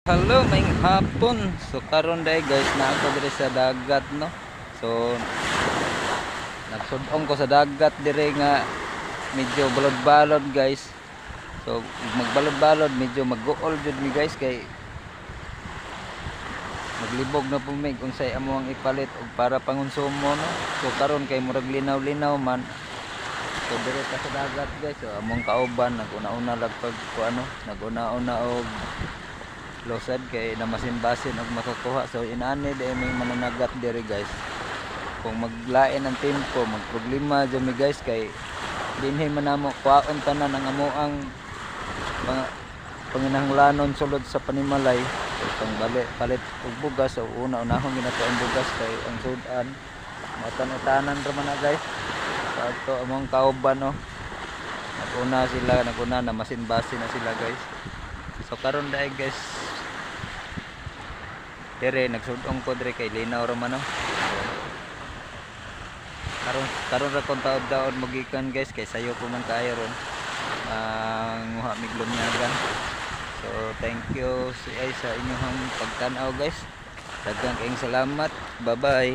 Hello, may hapon. So karon day guys, na ako dire sa dagat no. So nagsudong ko sa dagat dire nga medyo balod-balod guys. So magbalod-balod medyo mag-uol jud mi guys kay maglibog na po mig unsay amo ang ipalit og para pangonsumo no. So karon kay murag linaw-linaw man. So dire ka sa dagat guys. So among kauban naguna-una lag pag ano, naguna-una og losad kay namasin-basin og makakuha. So inani di may mananagat diri guys. Kung maglain ang tempo, magproblema jud mi guys kay dinhi man namo kuhaon tanan ang amoang panginahanglanon sulod sa panimalay. So pang palit og bugas. So una-unahon ginato ang bugas kay ang sudan matan-utanan ra man na guys. So ato among kauban no. Naguna na masin-basin na sila guys. So karon dai guys dire nagsudong ko dire kay linaw ra man no. Karon ra kon taod-taod magikan guys kay sayo ko man kaayo ron nguha miglom nyagan. So thank you sa inyong pagtan-aw guys. Daghang kayong salamat. Bye bye.